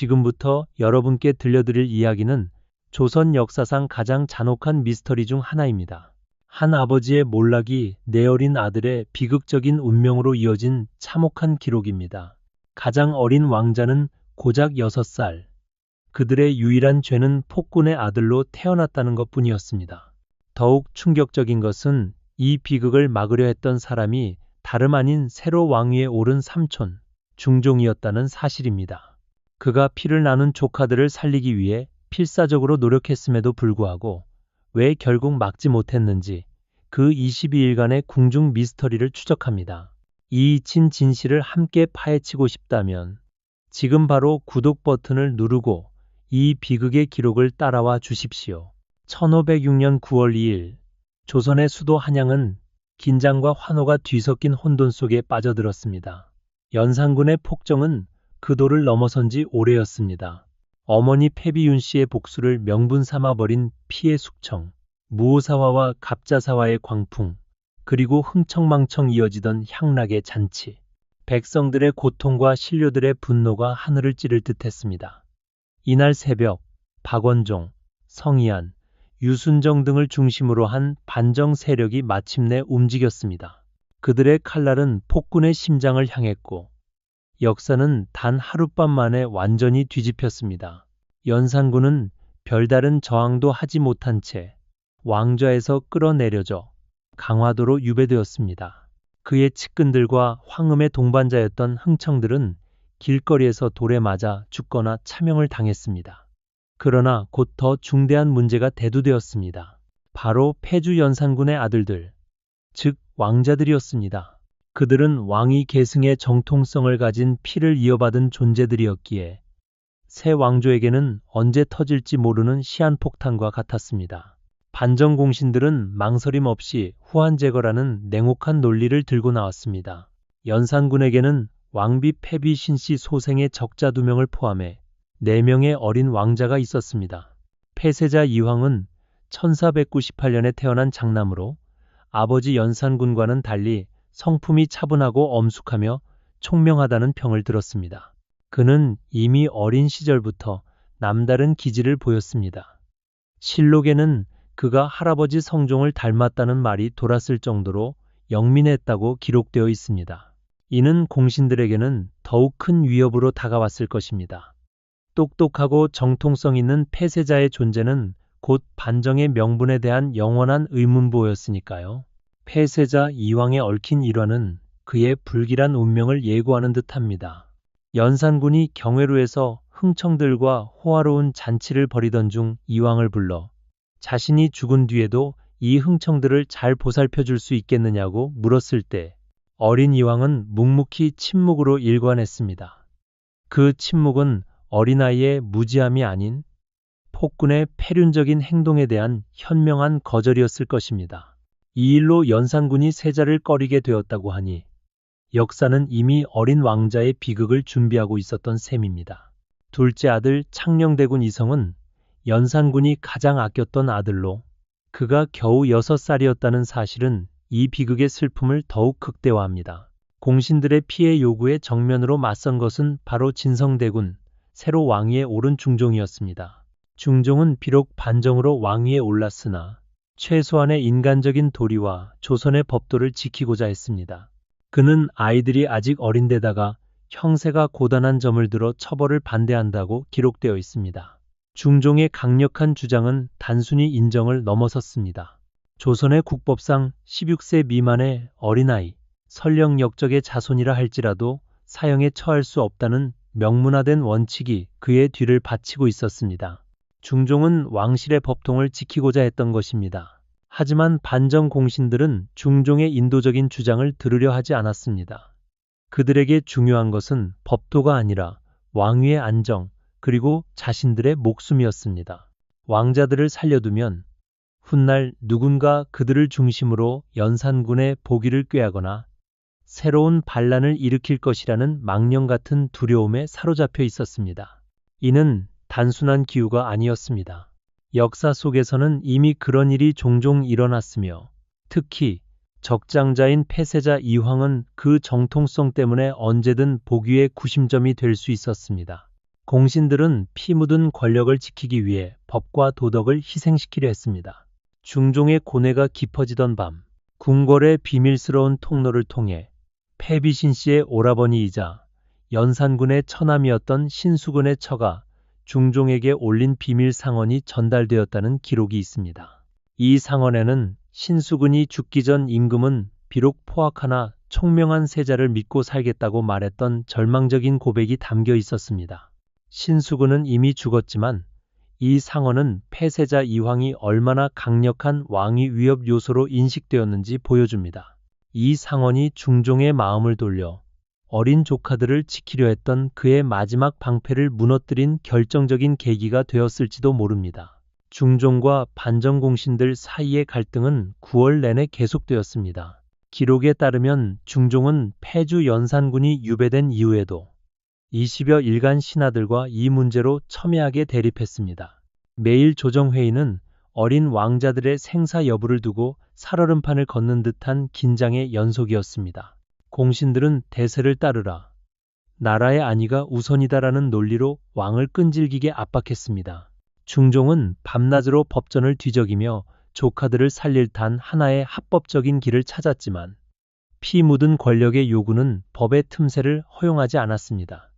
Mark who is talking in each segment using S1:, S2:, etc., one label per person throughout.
S1: 지금부터 여러분께 들려드릴 이야기는 조선 역사상 가장 잔혹한 미스터리 중 하나입니다. 한 아버지의 몰락이 네 어린 아들의 비극적인 운명으로 이어진 참혹한 기록입니다. 가장 어린 왕자는 고작 6살. 그들의 유일한 죄는 폭군의 아들로 태어났다는 것뿐이었습니다. 더욱 충격적인 것은 이 비극을 막으려 했던 사람이 다름 아닌 새로 왕위에 오른 삼촌, 중종이었다는 사실입니다. 그가 피를 나눈 조카들을 살리기 위해 필사적으로 노력했음에도 불구하고 왜 결국 막지 못했는지 그 22일간의 궁중 미스터리를 추적합니다. 이 진실을 함께 파헤치고 싶다면 지금 바로 구독 버튼을 누르고 이 비극의 기록을 따라와 주십시오. 1506년 9월 2일 조선의 수도 한양은 긴장과 환호가 뒤섞인 혼돈 속에 빠져들었습니다. 연산군의 폭정은 그 도를 넘어선 지 오래였습니다. 어머니 패비윤 씨의 복수를 명분 삼아 버린 피해 숙청, 무오사화와 갑자사화의 광풍, 그리고 흥청망청 이어지던 향락의 잔치. 백성들의 고통과 신료들의 분노가 하늘을 찌를 듯했습니다. 이날 새벽, 박원종, 성희안, 유순정 등을 중심으로 한 반정 세력이 마침내 움직였습니다. 그들의 칼날은 폭군의 심장을 향했고 역사는 단 하룻밤 만에 완전히 뒤집혔습니다. 연산군은 별다른 저항도 하지 못한 채 왕좌에서 끌어내려져 강화도로 유배되었습니다. 그의 측근들과 황음의 동반자였던 흥청들은 길거리에서 돌에 맞아 죽거나 차명을 당했습니다. 그러나 곧 더 중대한 문제가 대두되었습니다. 바로 폐주 연산군의 아들들, 즉 왕자들이었습니다. 그들은 왕위 계승의 정통성을 가진 피를 이어받은 존재들이었기에 새 왕조에게는 언제 터질지 모르는 시한폭탄과 같았습니다. 반정 공신들은 망설임 없이 후한제거라는 냉혹한 논리를 들고 나왔습니다. 연산군에게는 왕비 패비 신씨 소생의 적자 2명을 포함해 4명의 어린 왕자가 있었습니다. 폐세자 이황은 1498년에 태어난 장남으로 아버지 연산군과는 달리 성품이 차분하고 엄숙하며 총명하다는 평을 들었습니다. 그는 이미 어린 시절부터 남다른 기질을 보였습니다. 실록에는 그가 할아버지 성종을 닮았다는 말이 돌았을 정도로 영민했다고 기록되어 있습니다. 이는 공신들에게는 더욱 큰 위협으로 다가왔을 것입니다. 똑똑하고 정통성 있는 폐세자의 존재는 곧 반정의 명분에 대한 영원한 의문부호였으니까요. 폐세자 이황에 얽힌 일화는 그의 불길한 운명을 예고하는 듯합니다. 연산군이 경회로에서 흥청들과 호화로운 잔치를 벌이던 중 이황을 불러 자신이 죽은 뒤에도 이 흥청들을 잘 보살펴 줄 수 있겠느냐고 물었을 때 어린 이황은 묵묵히 침묵으로 일관했습니다. 그 침묵은 어린아이의 무지함이 아닌 폭군의 패륜적인 행동에 대한 현명한 거절이었을 것입니다. 이 일로 연산군이 세자를 꺼리게 되었다고 하니 역사는 이미 어린 왕자의 비극을 준비하고 있었던 셈입니다. 둘째 아들 창녕대군 이성은 연산군이 가장 아꼈던 아들로 그가 겨우 6살이었다는 사실은 이 비극의 슬픔을 더욱 극대화합니다. 공신들의 피해 요구에 정면으로 맞선 것은 바로 진성대군, 새로 왕위에 오른 중종이었습니다. 중종은 비록 반정으로 왕위에 올랐으나 최소한의 인간적인 도리와 조선의 법도를 지키고자 했습니다. 그는 아이들이 아직 어린데다가 형세가 고단한 점을 들어 처벌을 반대한다고 기록되어 있습니다. 중종의 강력한 주장은 단순히 인정을 넘어섰습니다. 조선의 국법상 16세 미만의 어린아이, 설령 역적의 자손이라 할지라도 사형에 처할 수 없다는 명문화된 원칙이 그의 뒤를 바치고 있었습니다. 중종은 왕실의 법통을 지키고자 했던 것입니다. 하지만 반정 공신들은 중종의 인도적인 주장을 들으려 하지 않았습니다. 그들에게 중요한 것은 법도가 아니라 왕위의 안정, 그리고 자신들의 목숨이었습니다. 왕자들을 살려두면 훗날 누군가 그들을 중심으로 연산군의 보기를 꾀하거나 새로운 반란을 일으킬 것이라는 망령 같은 두려움에 사로잡혀 있었습니다. 이는 단순한 기우가 아니었습니다. 역사 속에서는 이미 그런 일이 종종 일어났으며 특히 적장자인 폐세자 이황은 그 정통성 때문에 언제든 복위의 구심점이 될 수 있었습니다. 공신들은 피 묻은 권력을 지키기 위해 법과 도덕을 희생시키려 했습니다. 중종의 고뇌가 깊어지던 밤, 궁궐의 비밀스러운 통로를 통해 패비신 씨의 오라버니이자 연산군의 처남이었던 신수군의 처가 중종에게 올린 비밀 상언이 전달되었다는 기록이 있습니다. 이 상언에는 신수군이 죽기 전 임금은 비록 포악하나 총명한 세자를 믿고 살겠다고 말했던 절망적인 고백이 담겨 있었습니다. 신수군은 이미 죽었지만 이 상언은 폐세자 이황이 얼마나 강력한 왕위 위협 요소로 인식되었는지 보여줍니다. 이 상언이 중종의 마음을 돌려 어린 조카들을 지키려 했던 그의 마지막 방패를 무너뜨린 결정적인 계기가 되었을지도 모릅니다. 중종과 반정공신들 사이의 갈등은 9월 내내 계속되었습니다. 기록에 따르면 중종은 패주 연산군이 유배된 이후에도 20여 일간 신하들과 이 문제로 첨예하게 대립했습니다. 매일 조정회의는 어린 왕자들의 생사 여부를 두고 살얼음판을 걷는 듯한 긴장의 연속이었습니다. 공신들은 대세를 따르라, 나라의 안위가 우선이다라는 논리로 왕을 끈질기게 압박했습니다. 중종은 밤낮으로 법전을 뒤적이며 조카들을 살릴 단 하나의 합법적인 길을 찾았지만 피 묻은 권력의 요구는 법의 틈새를 허용하지 않았습니다.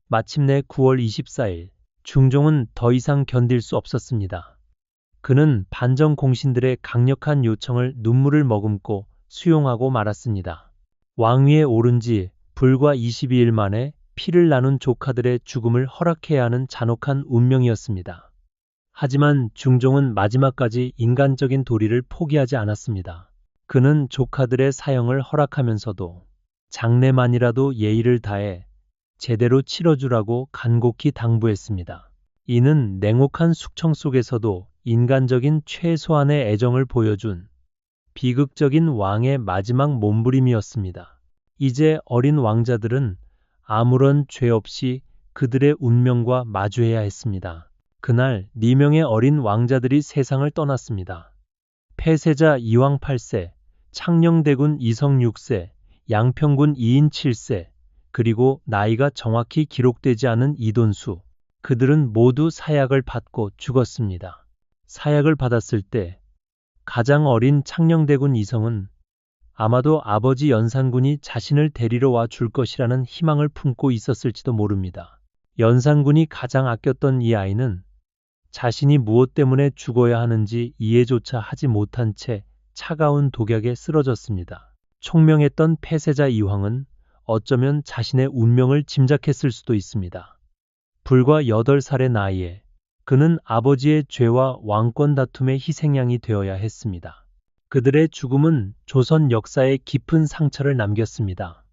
S1: 마침내 9월 24일, 중종은 더 이상 견딜 수 없었습니다. 그는 반정 공신들의 강력한 요청을 눈물을 머금고 수용하고 말았습니다. 왕위에 오른 지 불과 22일 만에 피를 나눈 조카들의 죽음을 허락해야 하는 잔혹한 운명이었습니다. 하지만 중종은 마지막까지 인간적인 도리를 포기하지 않았습니다. 그는 조카들의 사형을 허락하면서도 장래만이라도 예의를 다해 제대로 치러주라고 간곡히 당부했습니다. 이는 냉혹한 숙청 속에서도 인간적인 최소한의 애정을 보여준 비극적인 왕의 마지막 몸부림이었습니다. 이제 어린 왕자들은 아무런 죄 없이 그들의 운명과 마주해야 했습니다. 그날 4명의 어린 왕자들이 세상을 떠났습니다. 폐세자 이왕 8세, 창녕대군 이성 6세, 양평군 이인 7세, 그리고 나이가 정확히 기록되지 않은 이돈수. 그들은 모두 사약을 받고 죽었습니다. 사약을 받았을 때 가장 어린 창녕대군 이성은 아마도 아버지 연산군이 자신을 데리러 와 줄 것이라는 희망을 품고 있었을지도 모릅니다. 연산군이 가장 아꼈던 이 아이는 자신이 무엇 때문에 죽어야 하는지 이해조차 하지 못한 채 차가운 독약에 쓰러졌습니다. 총명했던 폐세자 이황은 어쩌면 자신의 운명을 짐작했을 수도 있습니다. 불과 8살의 나이에 그는 아버지의 죄와 왕권 다툼의 희생양이 되어야 했습니다. 그들의 죽음은 조선 역사에 깊은 상처를 남겼습니다.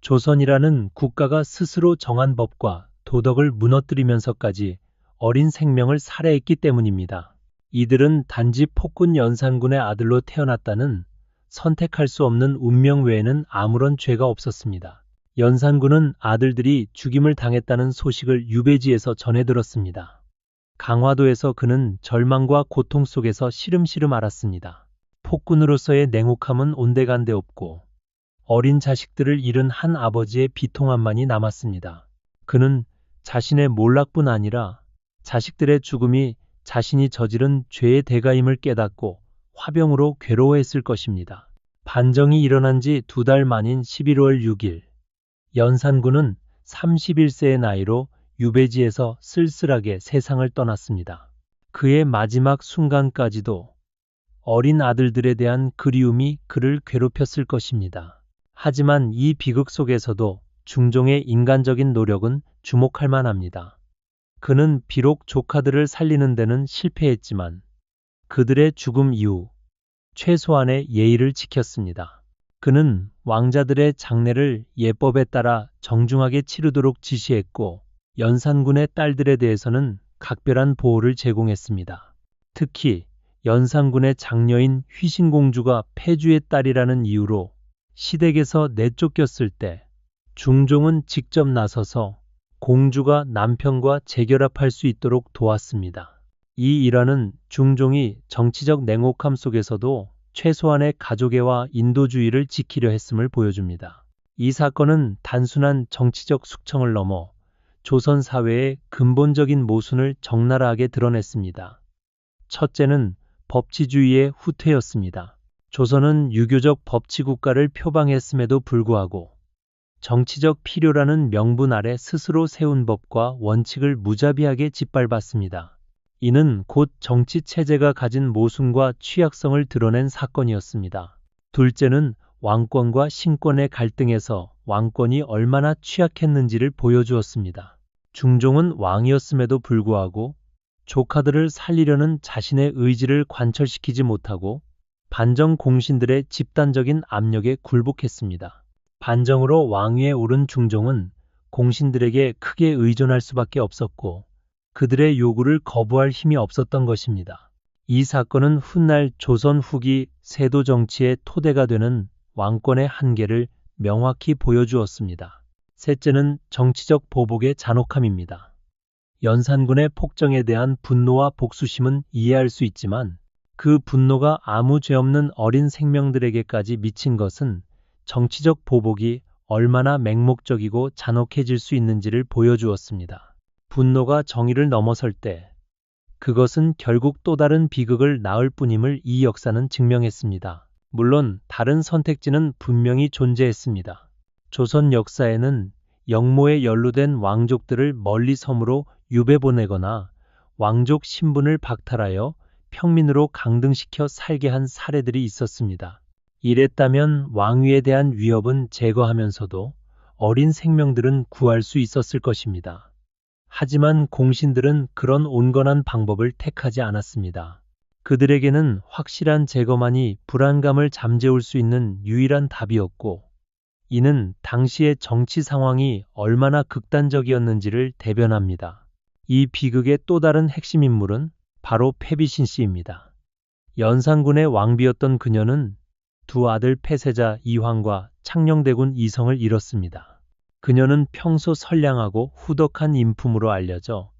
S1: 조선이라는 국가가 스스로 정한 법과 도덕을 무너뜨리면서까지 어린 생명을 살해했기 때문입니다. 이들은 단지 폭군 연산군의 아들로 태어났다는 선택할 수 없는 운명 외에는 아무런 죄가 없었습니다. 연산군은 아들들이 죽임을 당했다는 소식을 유배지에서 전해 들었습니다. 강화도에서 그는 절망과 고통 속에서 시름시름 앓았습니다. 폭군으로서의 냉혹함은 온데간데 없고 어린 자식들을 잃은 한 아버지의 비통함만이 남았습니다. 그는 자신의 몰락뿐 아니라 자식들의 죽음이 자신이 저지른 죄의 대가임을 깨닫고 화병으로 괴로워했을 것입니다. 반정이 일어난 지 2달 만인 11월 6일, 연산군은 31세의 나이로 유배지에서 쓸쓸하게 세상을 떠났습니다. 그의 마지막 순간까지도 어린 아들들에 대한 그리움이 그를 괴롭혔을 것입니다. 하지만 이 비극 속에서도 중종의 인간적인 노력은 주목할 만합니다. 그는 비록 조카들을 살리는 데는 실패했지만 그들의 죽음 이후 최소한의 예의를 지켰습니다. 그는 왕자들의 장례를 예법에 따라 정중하게 치르도록 지시했고 연산군의 딸들에 대해서는 각별한 보호를 제공했습니다. 특히 연산군의 장녀인 휘신공주가 패주의 딸이라는 이유로 시댁에서 내쫓겼을 때 중종은 직접 나서서 공주가 남편과 재결합할 수 있도록 도왔습니다. 이 일화는 중종이 정치적 냉혹함 속에서도 최소한의 가족애와 인도주의를 지키려 했음을 보여줍니다. 이 사건은 단순한 정치적 숙청을 넘어 조선 사회의 근본적인 모순을 적나라하게 드러냈습니다. 첫째는 법치주의의 후퇴였습니다. 조선은 유교적 법치국가를 표방했음에도 불구하고 정치적 필요라는 명분 아래 스스로 세운 법과 원칙을 무자비하게 짓밟았습니다. 이는 곧 정치체제가 가진 모순과 취약성을 드러낸 사건이었습니다. 둘째는 왕권과 신권의 갈등에서 왕권이 얼마나 취약했는지를 보여주었습니다. 중종은 왕이었음에도 불구하고 조카들을 살리려는 자신의 의지를 관철시키지 못하고 반정 공신들의 집단적인 압력에 굴복했습니다. 반정으로 왕위에 오른 중종은 공신들에게 크게 의존할 수밖에 없었고 그들의 요구를 거부할 힘이 없었던 것입니다. 이 사건은 훗날 조선 후기 세도 정치의 토대가 되는 왕권의 한계를 명확히 보여주었습니다. 셋째는 정치적 보복의 잔혹함입니다. 연산군의 폭정에 대한 분노와 복수심은 이해할 수 있지만 그 분노가 아무 죄 없는 어린 생명들에게까지 미친 것은 정치적 보복이 얼마나 맹목적이고 잔혹해질 수 있는지를 보여주었습니다. 분노가 정의를 넘어설 때 그것은 결국 또 다른 비극을 낳을 뿐임을 이 역사는 증명했습니다. 물론 다른 선택지는 분명히 존재했습니다. 조선 역사에는 영모에 연루된 왕족들을 멀리 섬으로 유배 보내거나 왕족 신분을 박탈하여 평민으로 강등시켜 살게 한 사례들이 있었습니다. 이랬다면 왕위에 대한 위협은 제거하면서도 어린 생명들은 구할 수 있었을 것입니다. 하지만 공신들은 그런 온건한 방법을 택하지 않았습니다. 그들에게는 확실한 제거만이 불안감을 잠재울 수 있는 유일한 답이었고, 이는 당시의 정치 상황이 얼마나 극단적이었는지를 대변합니다. 이 비극의 또 다른 핵심 인물은 바로 패비신 씨입니다. 연산군의 왕비였던 그녀는 두 아들 폐세자 이황과 창녕대군 이성을 잃었습니다. 그녀는 평소 선량하고 후덕한 인품으로 알려져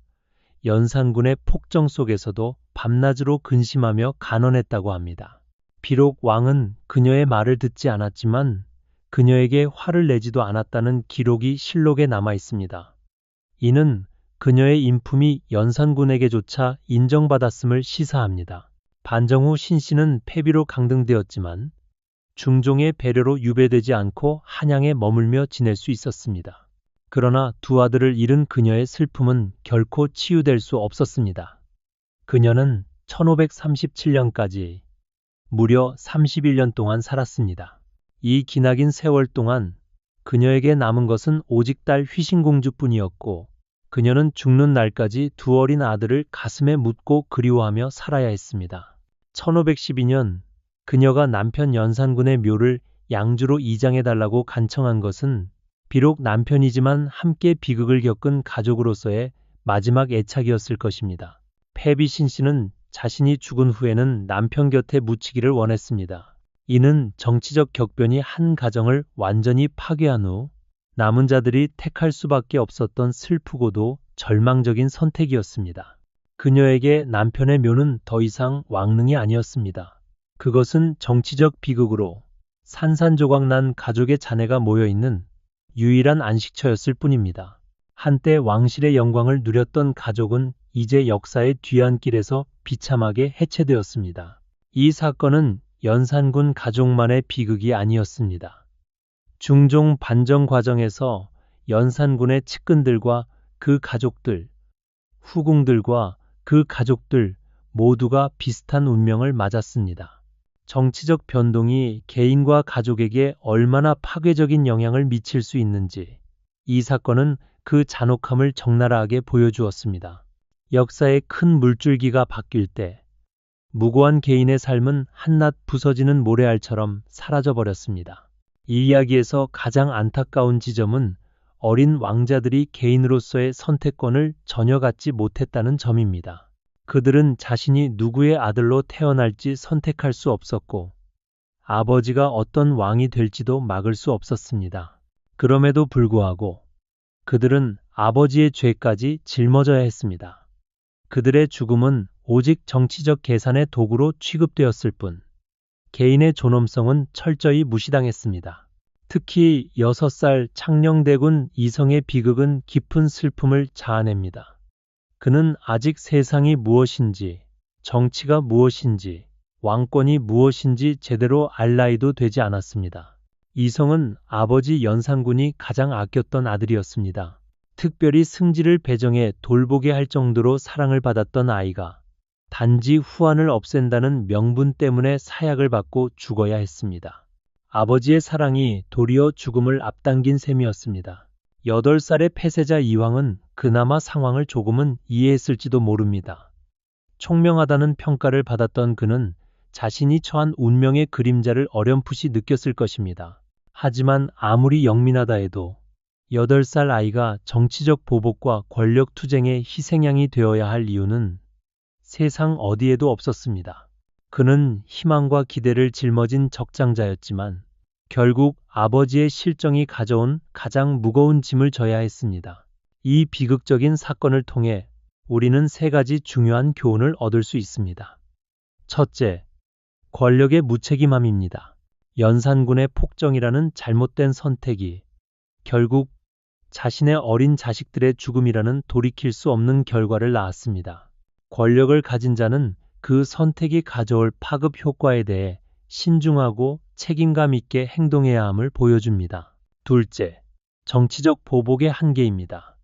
S1: 연산군의 폭정 속에서도 밤낮으로 근심하며 간언했다고 합니다. 비록 왕은 그녀의 말을 듣지 않았지만 그녀에게 화를 내지도 않았다는 기록이 실록에 남아 있습니다. 이는 그녀의 인품이 연산군에게조차 인정받았음을 시사합니다. 반정 후 신씨는 패비로 강등되었지만 중종의 배려로 유배되지 않고 한양에 머물며 지낼 수 있었습니다. 그러나 두 아들을 잃은 그녀의 슬픔은 결코 치유될 수 없었습니다. 그녀는 1537년까지 무려 31년 동안 살았습니다. 이 기나긴 세월 동안 그녀에게 남은 것은 오직 딸 휘신공주뿐이었고 그녀는 죽는 날까지 두 어린 아들을 가슴에 묻고 그리워하며 살아야 했습니다. 1512년 그녀가 남편 연산군의 묘를 양주로 이장해달라고 간청한 것은 비록 남편이지만 함께 비극을 겪은 가족으로서의 마지막 애착이었을 것입니다. 패비신 씨는 자신이 죽은 후에는 남편 곁에 묻히기를 원했습니다. 이는 정치적 격변이 한 가정을 완전히 파괴한 후 남은 자들이 택할 수밖에 없었던 슬프고도 절망적인 선택이었습니다. 그녀에게 남편의 묘는 더 이상 왕릉이 아니었습니다. 그것은 정치적 비극으로 산산조각 난 가족의 자네가 모여있는 유일한 안식처였을 뿐입니다. 한때 왕실의 영광을 누렸던 가족은 이제 역사의 뒤안길에서 비참하게 해체되었습니다. 이 사건은 연산군 가족만의 비극이 아니었습니다. 중종 반정 과정에서 연산군의 측근들과 그 가족들, 후궁들과 그 가족들 모두가 비슷한 운명을 맞았습니다. 정치적 변동이 개인과 가족에게 얼마나 파괴적인 영향을 미칠 수 있는지 이 사건은 그 잔혹함을 적나라하게 보여주었습니다. 역사의 큰 물줄기가 바뀔 때 무고한 개인의 삶은 한낱 부서지는 모래알처럼 사라져버렸습니다. 이 이야기에서 가장 안타까운 지점은 어린 왕자들이 개인으로서의 선택권을 전혀 갖지 못했다는 점입니다. 그들은 자신이 누구의 아들로 태어날지 선택할 수 없었고 아버지가 어떤 왕이 될지도 막을 수 없었습니다. 그럼에도 불구하고 그들은 아버지의 죄까지 짊어져야 했습니다. 그들의 죽음은 오직 정치적 계산의 도구로 취급되었을 뿐 개인의 존엄성은 철저히 무시당했습니다. 특히 6살 창녕대군 이성의 비극은 깊은 슬픔을 자아냅니다. 그는 아직 세상이 무엇인지, 정치가 무엇인지, 왕권이 무엇인지 제대로 알 나이도 되지 않았습니다. 이성은 아버지 연산군이 가장 아꼈던 아들이었습니다. 특별히 승지를 배정해 돌보게 할 정도로 사랑을 받았던 아이가 단지 후한을 없앤다는 명분 때문에 사약을 받고 죽어야 했습니다. 아버지의 사랑이 도리어 죽음을 앞당긴 셈이었습니다. 8살의 폐세자 이황은 그나마 상황을 조금은 이해했을지도 모릅니다. 총명하다는 평가를 받았던 그는 자신이 처한 운명의 그림자를 어렴풋이 느꼈을 것입니다. 하지만 아무리 영민하다 해도 8살 아이가 정치적 보복과 권력 투쟁의 희생양이 되어야 할 이유는 세상 어디에도 없었습니다. 그는 희망과 기대를 짊어진 적장자였지만 결국 아버지의 실정이 가져온 가장 무거운 짐을 져야 했습니다. 이 비극적인 사건을 통해 우리는 3가지 중요한 교훈을 얻을 수 있습니다. 첫째, 권력의 무책임함입니다. 연산군의 폭정이라는 잘못된 선택이 결국 자신의 어린 자식들의 죽음이라는 돌이킬 수 없는 결과를 낳았습니다. 권력을 가진 자는 그 선택이 가져올 파급 효과에 대해 신중하고 책임감 있게 행동해야 함을 보여줍니다. 둘째, 정치적 보복의 한계입니다.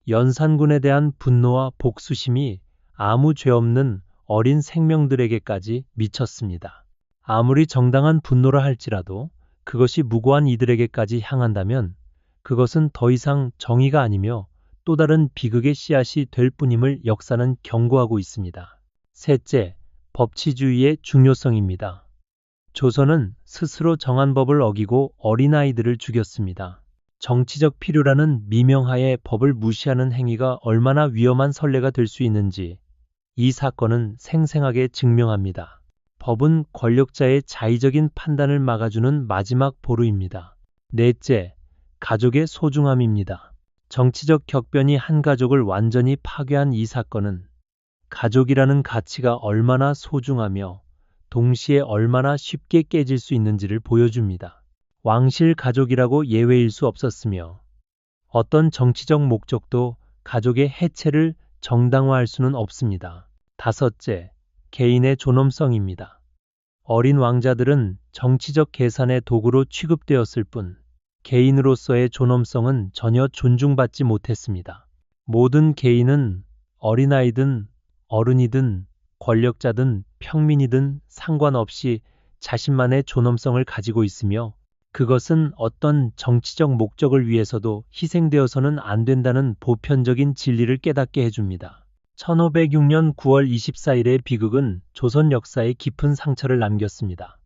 S1: 연산군에 대한 분노와 복수심이 아무 죄 없는 어린 생명들에게까지 미쳤습니다. 아무리 정당한 분노라 할지라도 그것이 무고한 이들에게까지 향한다면 그것은 더 이상 정의가 아니며 또 다른 비극의 씨앗이 될 뿐임을 역사는 경고하고 있습니다. 셋째, 법치주의의 중요성입니다. 조선은 스스로 정한 법을 어기고 어린아이들을 죽였습니다. 정치적 필요라는 미명하에 법을 무시하는 행위가 얼마나 위험한 선례가 될 수 있는지 이 사건은 생생하게 증명합니다. 법은 권력자의 자의적인 판단을 막아주는 마지막 보루입니다. 넷째, 가족의 소중함입니다. 정치적 격변이 한 가족을 완전히 파괴한 이 사건은 가족이라는 가치가 얼마나 소중하며 동시에 얼마나 쉽게 깨질 수 있는지를 보여줍니다. 왕실 가족이라고 예외일 수 없었으며 어떤 정치적 목적도 가족의 해체를 정당화할 수는 없습니다. 다섯째, 개인의 존엄성입니다. 어린 왕자들은 정치적 계산의 도구로 취급되었을 뿐 개인으로서의 존엄성은 전혀 존중받지 못했습니다. 모든 개인은 어린아이든 어른이든 권력자든 평민이든 상관없이 자신만의 존엄성을 가지고 있으며 그것은 어떤 정치적 목적을 위해서도 희생되어서는 안 된다는 보편적인 진리를 깨닫게 해줍니다. 1506년 9월 24일의 비극은 조선 역사에 깊은 상처를 남겼습니다.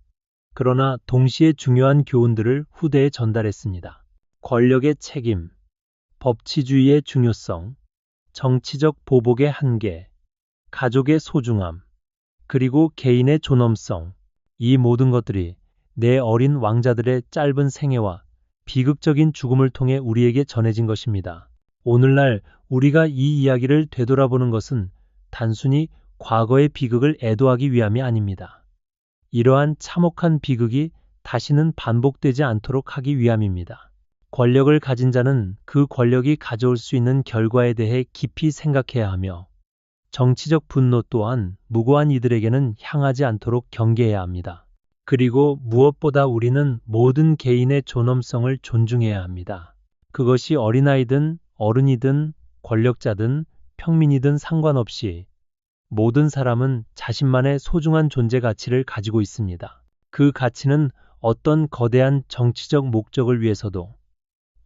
S1: 그러나 동시에 중요한 교훈들을 후대에 전달했습니다. 권력의 책임, 법치주의의 중요성, 정치적 보복의 한계, 가족의 소중함, 그리고 개인의 존엄성, 이 모든 것들이 내 어린 왕자들의 짧은 생애와 비극적인 죽음을 통해 우리에게 전해진 것입니다. 오늘날 우리가 이 이야기를 되돌아보는 것은 단순히 과거의 비극을 애도하기 위함이 아닙니다. 이러한 참혹한 비극이 다시는 반복되지 않도록 하기 위함입니다. 권력을 가진 자는 그 권력이 가져올 수 있는 결과에 대해 깊이 생각해야 하며 정치적 분노 또한 무고한 이들에게는 향하지 않도록 경계해야 합니다. 그리고 무엇보다 우리는 모든 개인의 존엄성을 존중해야 합니다. 그것이 어린아이든 어른이든 권력자든 평민이든 상관없이 모든 사람은 자신만의 소중한 존재 가치를 가지고 있습니다. 그 가치는 어떤 거대한 정치적 목적을 위해서도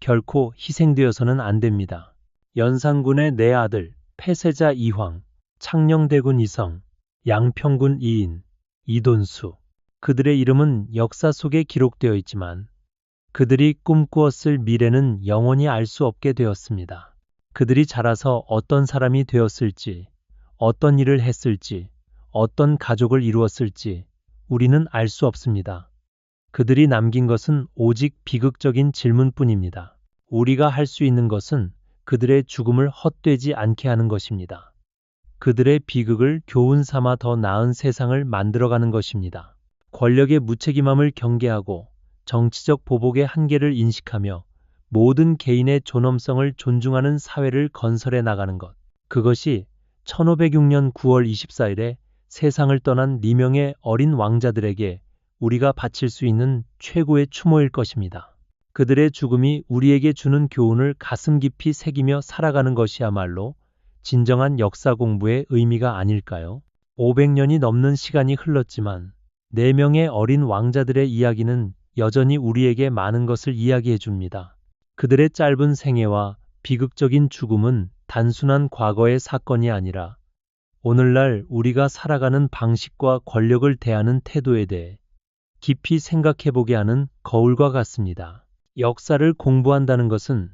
S1: 결코 희생되어서는 안 됩니다. 연산군의 4아들, 폐세자 이황, 창녕대군 이성, 양평군 이인, 이돈수. 그들의 이름은 역사 속에 기록되어 있지만 그들이 꿈꾸었을 미래는 영원히 알 수 없게 되었습니다. 그들이 자라서 어떤 사람이 되었을지, 어떤 일을 했을지, 어떤 가족을 이루었을지 우리는 알 수 없습니다. 그들이 남긴 것은 오직 비극적인 질문뿐입니다. 우리가 할 수 있는 것은 그들의 죽음을 헛되지 않게 하는 것입니다. 그들의 비극을 교훈 삼아 더 나은 세상을 만들어가는 것입니다. 권력의 무책임함을 경계하고 정치적 보복의 한계를 인식하며 모든 개인의 존엄성을 존중하는 사회를 건설해 나가는 것. 그것이 1506년 9월 24일에 세상을 떠난 리명의 어린 왕자들에게 우리가 바칠 수 있는 최고의 추모일 것입니다. 그들의 죽음이 우리에게 주는 교훈을 가슴 깊이 새기며 살아가는 것이야말로 진정한 역사 공부의 의미가 아닐까요? 500년이 넘는 시간이 흘렀지만 4명의 어린 왕자들의 이야기는 여전히 우리에게 많은 것을 이야기해 줍니다. 그들의 짧은 생애와 비극적인 죽음은 단순한 과거의 사건이 아니라 오늘날 우리가 살아가는 방식과 권력을 대하는 태도에 대해 깊이 생각해보게 하는 거울과 같습니다. 역사를 공부한다는 것은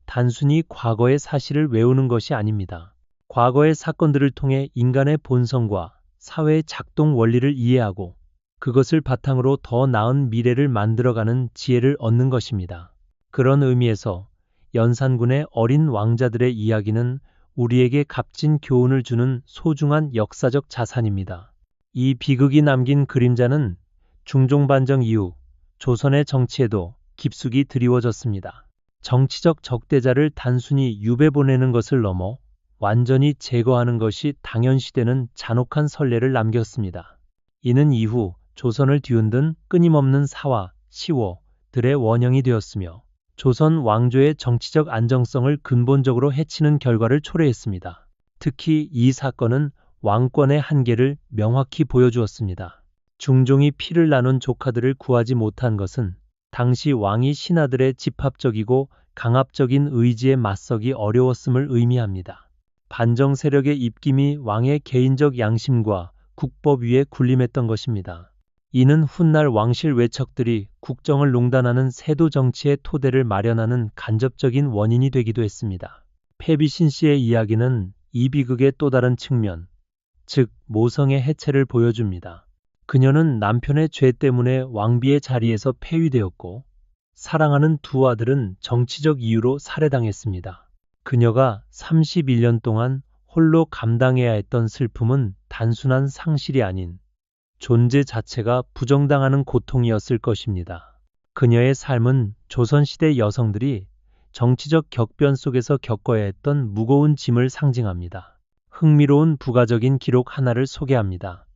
S1: 단순히 과거의 사실을 외우는 것이 아닙니다. 과거의 사건들을 통해 인간의 본성과 사회의 작동 원리를 이해하고 그것을 바탕으로 더 나은 미래를 만들어가는 지혜를 얻는 것입니다. 그런 의미에서 연산군의 어린 왕자들의 이야기는 우리에게 값진 교훈을 주는 소중한 역사적 자산입니다. 이 비극이 남긴 그림자는 중종반정 이후 조선의 정치에도 깊숙이 드리워졌습니다. 정치적 적대자를 단순히 유배 보내는 것을 넘어 완전히 제거하는 것이 당연시되는 잔혹한 선례를 남겼습니다. 이는 이후 조선을 뒤흔든 끊임없는 사화, 시워들의 원형이 되었으며 조선 왕조의 정치적 안정성을 근본적으로 해치는 결과를 초래했습니다. 특히 이 사건은 왕권의 한계를 명확히 보여주었습니다. 중종이 피를 나눈 조카들을 구하지 못한 것은 당시 왕이 신하들의 집합적이고 강압적인 의지에 맞서기 어려웠음을 의미합니다. 반정 세력의 입김이 왕의 개인적 양심과 국법 위에 군림했던 것입니다. 이는 훗날 왕실 외척들이 국정을 농단하는 세도 정치의 토대를 마련하는 간접적인 원인이 되기도 했습니다. 패비신 씨의 이야기는 이 비극의 또 다른 측면, 즉 모성의 해체를 보여줍니다. 그녀는 남편의 죄 때문에 왕비의 자리에서 폐위되었고 사랑하는 두 아들은 정치적 이유로 살해당했습니다. 그녀가 31년 동안 홀로 감당해야 했던 슬픔은 단순한 상실이 아닌 존재 자체가 부정당하는 고통이었을 것입니다. 그녀의 삶은 조선시대 여성들이 정치적 격변 속에서 겪어야 했던 무거운 짐을 상징합니다. 흥미로운 부가적인 기록 하나를 소개합니다.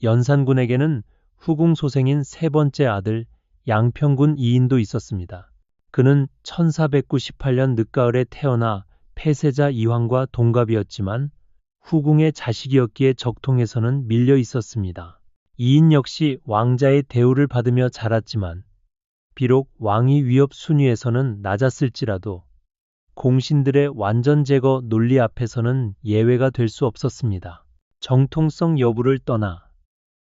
S1: 연산군에게는 후궁 소생인 세 번째 아들 양평군 이인도 있었습니다. 그는 1498년 늦가을에 태어나 폐세자 이황과 동갑이었지만 후궁의 자식이었기에 적통에서는 밀려 있었습니다. 이인 역시 왕자의 대우를 받으며 자랐지만 비록 왕위 위협 순위에서는 낮았을지라도 공신들의 완전 제거 논리 앞에서는 예외가 될 수 없었습니다. 정통성 여부를 떠나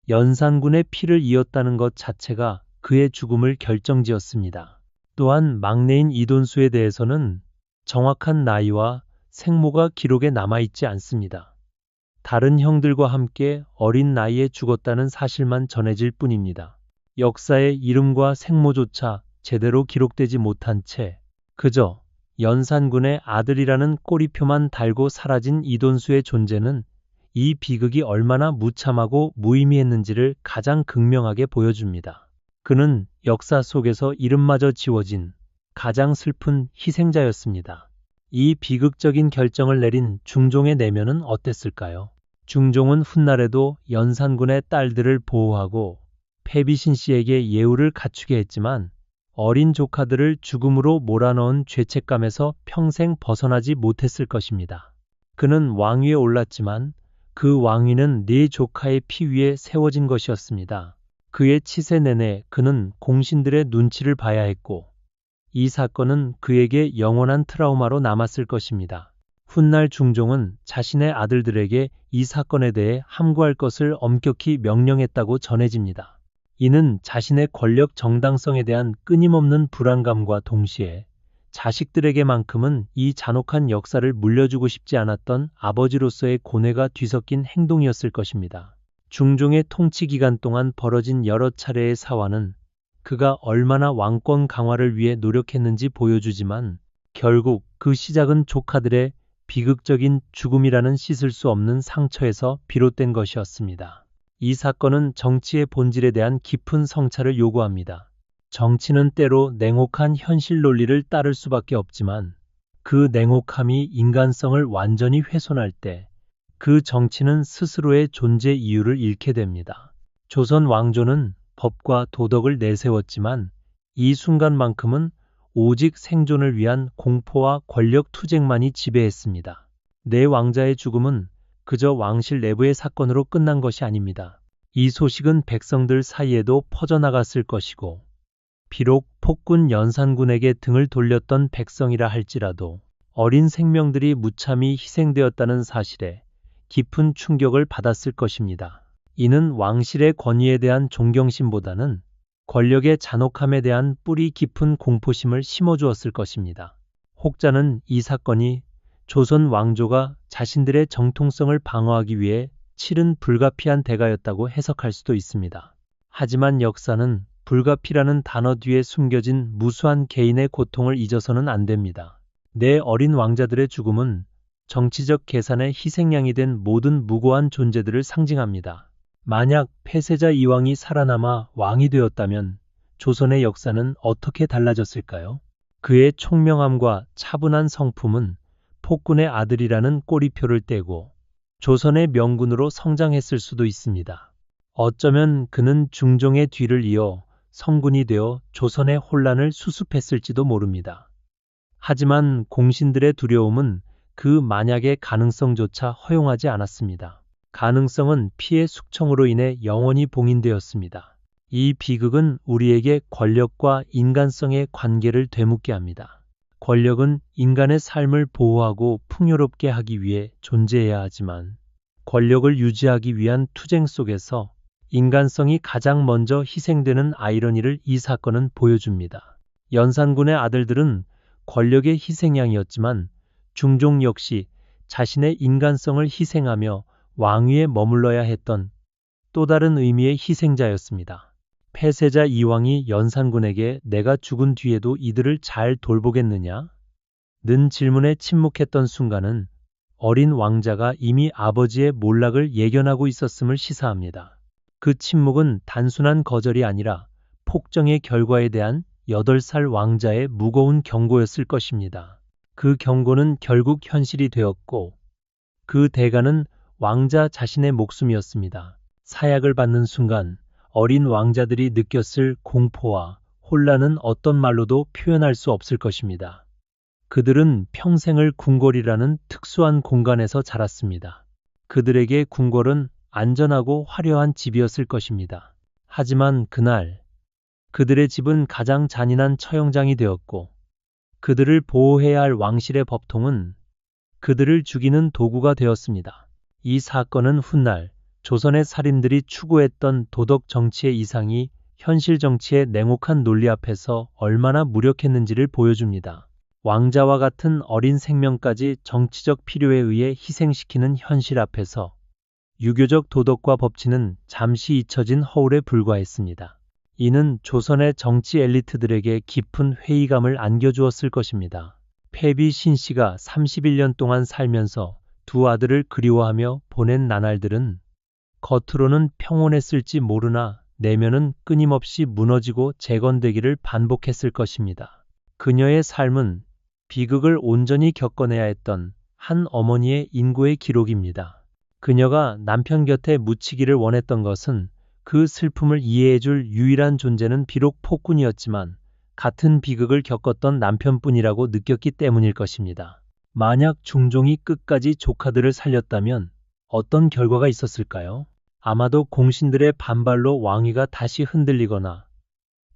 S1: 연산군의 피를 이었다는 것 자체가 그의 죽음을 결정지었습니다. 또한 막내인 이돈수에 대해서는 정확한 나이와 생모가 기록에 남아있지 않습니다. 다른 형들과 함께 어린 나이에 죽었다는 사실만 전해질 뿐입니다. 역사의 이름과 생모조차 제대로 기록되지 못한 채 그저 연산군의 아들이라는 꼬리표만 달고 사라진 이돈수의 존재는 이 비극이 얼마나 무참하고 무의미했는지를 가장 극명하게 보여줍니다. 그는 역사 속에서 이름마저 지워진 가장 슬픈 희생자였습니다. 이 비극적인 결정을 내린 중종의 내면은 어땠을까요? 중종은 훗날에도 연산군의 딸들을 보호하고 패비신 씨에게 예우를 갖추게 했지만 어린 조카들을 죽음으로 몰아넣은 죄책감에서 평생 벗어나지 못했을 것입니다. 그는 왕위에 올랐지만 그 왕위는 네 조카의 피 위에 세워진 것이었습니다. 그의 치세 내내 그는 공신들의 눈치를 봐야 했고 이 사건은 그에게 영원한 트라우마로 남았을 것입니다. 훗날 중종은 자신의 아들들에게 이 사건에 대해 함구할 것을 엄격히 명령했다고 전해집니다. 이는 자신의 권력 정당성에 대한 끊임없는 불안감과 동시에 자식들에게만큼은 이 잔혹한 역사를 물려주고 싶지 않았던 아버지로서의 고뇌가 뒤섞인 행동이었을 것입니다. 중종의 통치 기간 동안 벌어진 여러 차례의 사화는 그가 얼마나 왕권 강화를 위해 노력했는지 보여주지만 결국 그 시작은 조카들의 비극적인 죽음이라는 씻을 수 없는 상처에서 비롯된 것이었습니다. 이 사건은 정치의 본질에 대한 깊은 성찰을 요구합니다. 정치는 때로 냉혹한 현실 논리를 따를 수밖에 없지만 그 냉혹함이 인간성을 완전히 훼손할 때 그 정치는 스스로의 존재 이유를 잃게 됩니다. 조선 왕조는 법과 도덕을 내세웠지만 이 순간만큼은 오직 생존을 위한 공포와 권력 투쟁만이 지배했습니다. 내 왕자의 죽음은 그저 왕실 내부의 사건으로 끝난 것이 아닙니다. 이 소식은 백성들 사이에도 퍼져나갔을 것이고, 비록 폭군 연산군에게 등을 돌렸던 백성이라 할지라도 어린 생명들이 무참히 희생되었다는 사실에 깊은 충격을 받았을 것입니다. 이는 왕실의 권위에 대한 존경심보다는 권력의 잔혹함에 대한 뿌리 깊은 공포심을 심어주었을 것입니다. 혹자는 이 사건이 조선 왕조가 자신들의 정통성을 방어하기 위해 치른 불가피한 대가였다고 해석할 수도 있습니다. 하지만 역사는 불가피라는 단어 뒤에 숨겨진 무수한 개인의 고통을 잊어서는 안 됩니다. 내 어린 왕자들의 죽음은 정치적 계산의 희생양이 된 모든 무고한 존재들을 상징합니다. 만약 폐세자 이왕이 살아남아 왕이 되었다면 조선의 역사는 어떻게 달라졌을까요? 그의 총명함과 차분한 성품은 폭군의 아들이라는 꼬리표를 떼고 조선의 명군으로 성장했을 수도 있습니다. 어쩌면 그는 중종의 뒤를 이어 성군이 되어 조선의 혼란을 수습했을지도 모릅니다. 하지만 공신들의 두려움은 그 만약의 가능성조차 허용하지 않았습니다. 가능성은 피해 숙청으로 인해 영원히 봉인되었습니다. 이 비극은 우리에게 권력과 인간성의 관계를 되묻게 합니다. 권력은 인간의 삶을 보호하고 풍요롭게 하기 위해 존재해야 하지만 권력을 유지하기 위한 투쟁 속에서 인간성이 가장 먼저 희생되는 아이러니를 이 사건은 보여줍니다. 연산군의 아들들은 권력의 희생양이었지만 중종 역시 자신의 인간성을 희생하며 왕위에 머물러야 했던 또 다른 의미의 희생자였습니다. 폐세자 이왕이 연산군에게 내가 죽은 뒤에도 이들을 잘 돌보겠느냐? 는 질문에 침묵했던 순간은 어린 왕자가 이미 아버지의 몰락을 예견하고 있었음을 시사합니다. 그 침묵은 단순한 거절이 아니라 폭정의 결과에 대한 8살 왕자의 무거운 경고였을 것입니다. 그 경고는 결국 현실이 되었고 그 대가는 왕자 자신의 목숨이었습니다. 사약을 받는 순간 어린 왕자들이 느꼈을 공포와 혼란은 어떤 말로도 표현할 수 없을 것입니다. 그들은 평생을 궁궐이라는 특수한 공간에서 자랐습니다. 그들에게 궁궐은 안전하고 화려한 집이었을 것입니다. 하지만 그날 그들의 집은 가장 잔인한 처형장이 되었고 그들을 보호해야 할 왕실의 법통은 그들을 죽이는 도구가 되었습니다. 이 사건은 훗날 조선의 살인들이 추구했던 도덕 정치의 이상이 현실 정치의 냉혹한 논리 앞에서 얼마나 무력했는지를 보여줍니다. 왕자와 같은 어린 생명까지 정치적 필요에 의해 희생시키는 현실 앞에서 유교적 도덕과 법치는 잠시 잊혀진 허울에 불과했습니다. 이는 조선의 정치 엘리트들에게 깊은 회의감을 안겨주었을 것입니다. 패비 신씨가 31년 동안 살면서 두 아들을 그리워하며 보낸 나날들은 겉으로는 평온했을지 모르나 내면은 끊임없이 무너지고 재건되기를 반복했을 것입니다. 그녀의 삶은 비극을 온전히 겪어내야 했던 한 어머니의 인고의 기록입니다. 그녀가 남편 곁에 묻히기를 원했던 것은 그 슬픔을 이해해줄 유일한 존재는 비록 폭군이었지만 같은 비극을 겪었던 남편뿐이라고 느꼈기 때문일 것입니다. 만약 중종이 끝까지 조카들을 살렸다면 어떤 결과가 있었을까요? 아마도 공신들의 반발로 왕위가 다시 흔들리거나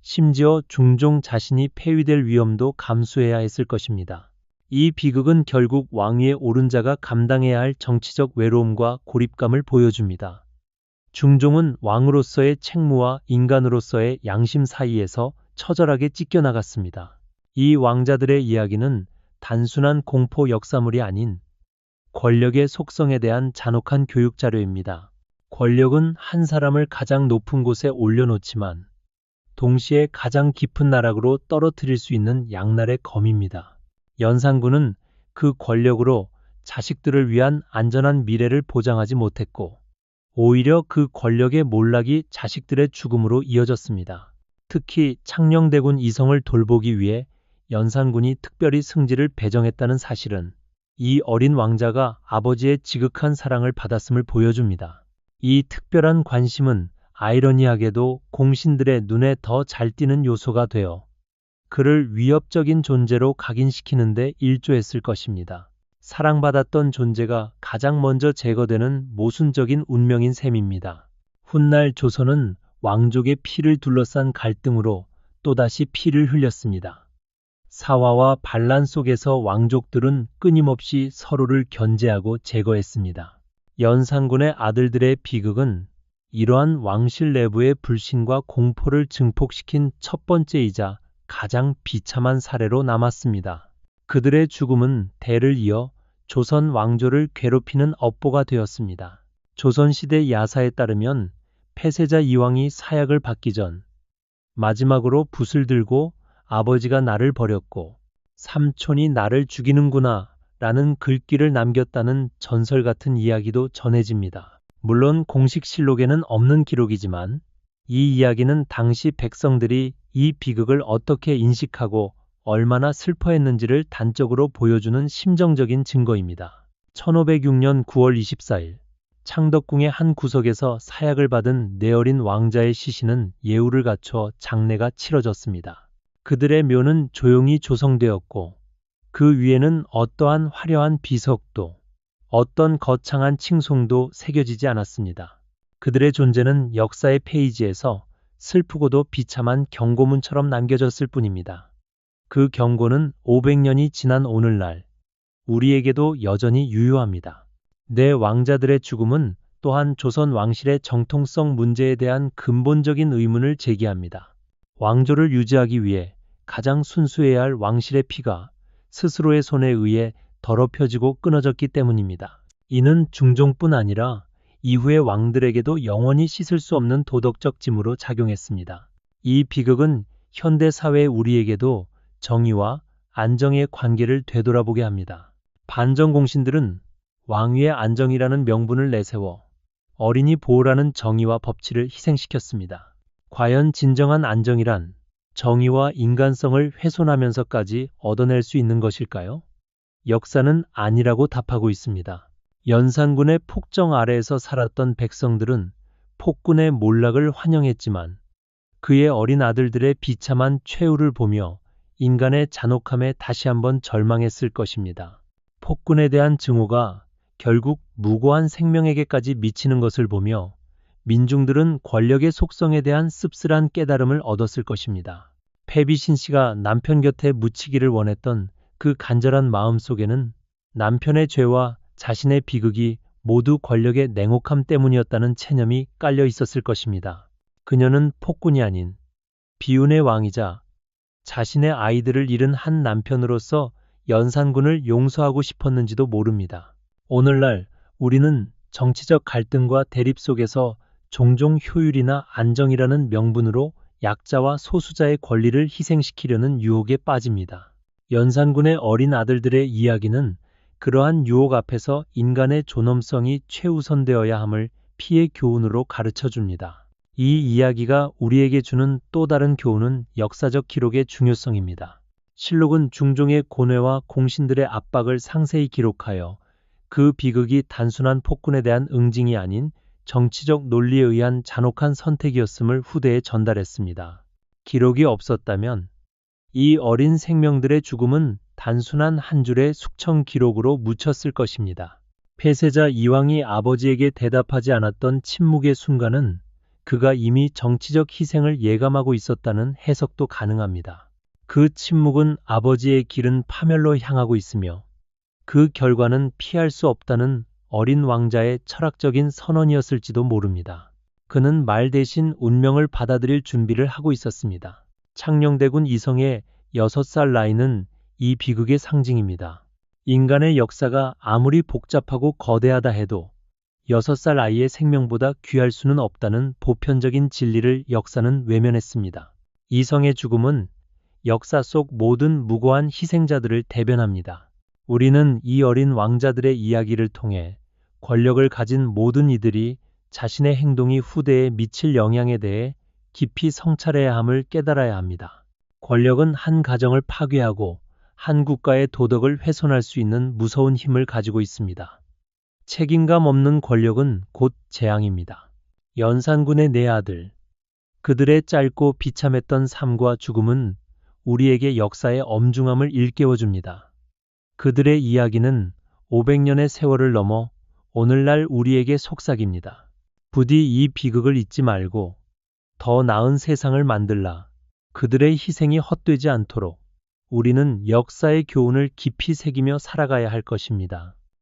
S1: 심지어 중종 자신이 폐위될 위험도 감수해야 했을 것입니다. 이 비극은 결국 왕위에 오른 자가 감당해야 할 정치적 외로움과 고립감을 보여줍니다. 중종은 왕으로서의 책무와 인간으로서의 양심 사이에서 처절하게 찢겨나갔습니다. 이 왕자들의 이야기는 단순한 공포 역사물이 아닌 권력의 속성에 대한 잔혹한 교육 자료입니다. 권력은 한 사람을 가장 높은 곳에 올려놓지만 동시에 가장 깊은 나락으로 떨어뜨릴 수 있는 양날의 검입니다. 연산군은 그 권력으로 자식들을 위한 안전한 미래를 보장하지 못했고 오히려 그 권력의 몰락이 자식들의 죽음으로 이어졌습니다. 특히 창녕대군 이성을 돌보기 위해 연산군이 특별히 승지를 배정했다는 사실은 이 어린 왕자가 아버지의 지극한 사랑을 받았음을 보여줍니다. 이 특별한 관심은 아이러니하게도 공신들의 눈에 더 잘 띄는 요소가 되어 그를 위협적인 존재로 각인시키는 데 일조했을 것입니다. 사랑받았던 존재가 가장 먼저 제거되는 모순적인 운명인 셈입니다. 훗날 조선은 왕족의 피를 둘러싼 갈등으로 또다시 피를 흘렸습니다. 사화와 반란 속에서 왕족들은 끊임없이 서로를 견제하고 제거했습니다. 연산군의 아들들의 비극은 이러한 왕실 내부의 불신과 공포를 증폭시킨 첫 번째이자 가장 비참한 사례로 남았습니다. 그들의 죽음은 대를 이어 조선 왕조를 괴롭히는 업보가 되었습니다. 조선시대 야사에 따르면 폐세자 이왕이 사약을 받기 전 마지막으로 붓을 들고 아버지가 나를 버렸고 삼촌이 나를 죽이는구나 라는 글귀를 남겼다는 전설 같은 이야기도 전해집니다. 물론 공식 실록에는 없는 기록이지만 이 이야기는 당시 백성들이 이 비극을 어떻게 인식하고 얼마나 슬퍼했는지를 단적으로 보여주는 심정적인 증거입니다. 1506년 9월 24일 창덕궁의 한 구석에서 사약을 받은 내어린 왕자의 시신은 예우를 갖춰 장례가 치러졌습니다. 그들의 묘는 조용히 조성되었고 그 위에는 어떠한 화려한 비석도 어떤 거창한 칭송도 새겨지지 않았습니다. 그들의 존재는 역사의 페이지에서 슬프고도 비참한 경고문처럼 남겨졌을 뿐입니다. 그 경고는 500년이 지난 오늘날 우리에게도 여전히 유효합니다. 내 왕자들의 죽음은 또한 조선 왕실의 정통성 문제에 대한 근본적인 의문을 제기합니다. 왕조를 유지하기 위해 가장 순수해야 할 왕실의 피가 스스로의 손에 의해 더럽혀지고 끊어졌기 때문입니다. 이는 중종뿐 아니라 이후의 왕들에게도 영원히 씻을 수 없는 도덕적 짐으로 작용했습니다. 이 비극은 현대 사회의 우리에게도 정의와 안정의 관계를 되돌아보게 합니다. 반정공신들은 왕위의 안정이라는 명분을 내세워 어린이 보호라는 정의와 법치를 희생시켰습니다. 과연 진정한 안정이란 정의와 인간성을 훼손하면서까지 얻어낼 수 있는 것일까요? 역사는 아니라고 답하고 있습니다. 연산군의 폭정 아래에서 살았던 백성들은 폭군의 몰락을 환영했지만 그의 어린 아들들의 비참한 최후를 보며 인간의 잔혹함에 다시 한번 절망했을 것입니다. 폭군에 대한 증오가 결국 무고한 생명에게까지 미치는 것을 보며 민중들은 권력의 속성에 대한 씁쓸한 깨달음을 얻었을 것입니다. 패비신 씨가 남편 곁에 묻히기를 원했던 그 간절한 마음 속에는 남편의 죄와 자신의 비극이 모두 권력의 냉혹함 때문이었다는 체념이 깔려 있었을 것입니다. 그녀는 폭군이 아닌 비운의 왕이자 자신의 아이들을 잃은 한 남편으로서 연산군을 용서하고 싶었는지도 모릅니다. 오늘날 우리는 정치적 갈등과 대립 속에서 종종 효율이나 안정이라는 명분으로 약자와 소수자의 권리를 희생시키려는 유혹에 빠집니다. 연산군의 어린 아들들의 이야기는 그러한 유혹 앞에서 인간의 존엄성이 최우선되어야 함을 피해 교훈으로 가르쳐줍니다. 이 이야기가 우리에게 주는 또 다른 교훈은 역사적 기록의 중요성입니다. 실록은 중종의 고뇌와 공신들의 압박을 상세히 기록하여 그 비극이 단순한 폭군에 대한 응징이 아닌 정치적 논리에 의한 잔혹한 선택이었음을 후대에 전달했습니다. 기록이 없었다면 이 어린 생명들의 죽음은 단순한 한 줄의 숙청 기록으로 묻혔을 것입니다. 폐세자 이왕이 아버지에게 대답하지 않았던 침묵의 순간은 그가 이미 정치적 희생을 예감하고 있었다는 해석도 가능합니다. 그 침묵은 아버지의 길은 파멸로 향하고 있으며 그 결과는 피할 수 없다는 어린 왕자의 철학적인 선언이었을지도 모릅니다. 그는 말 대신 운명을 받아들일 준비를 하고 있었습니다. 창녕대군 이성의 6살 나이는 이 비극의 상징입니다. 인간의 역사가 아무리 복잡하고 거대하다 해도 6살 아이의 생명보다 귀할 수는 없다는 보편적인 진리를 역사는 외면했습니다. 이성의 죽음은 역사 속 모든 무고한 희생자들을 대변합니다. 우리는 이 어린 왕자들의 이야기를 통해 권력을 가진 모든 이들이 자신의 행동이 후대에 미칠 영향에 대해 깊이 성찰해야 함을 깨달아야 합니다. 권력은 한 가정을 파괴하고 한 국가의 도덕을 훼손할 수 있는 무서운 힘을 가지고 있습니다. 책임감 없는 권력은 곧 재앙입니다. 연산군의 네 아들. 그들의 짧고 비참했던 삶과 죽음은 우리에게 역사의 엄중함을 일깨워줍니다. 그들의 이야기는 500년의 세월을 넘어 오늘날 우리에게 속삭입니다. 부디 이 비극을 잊지 말고 더 나은 세상을 만들라. 그들의 희생이 헛되지 않도록 우리는 역사의 교훈을 깊이 새기며 살아가야 할 것입니다.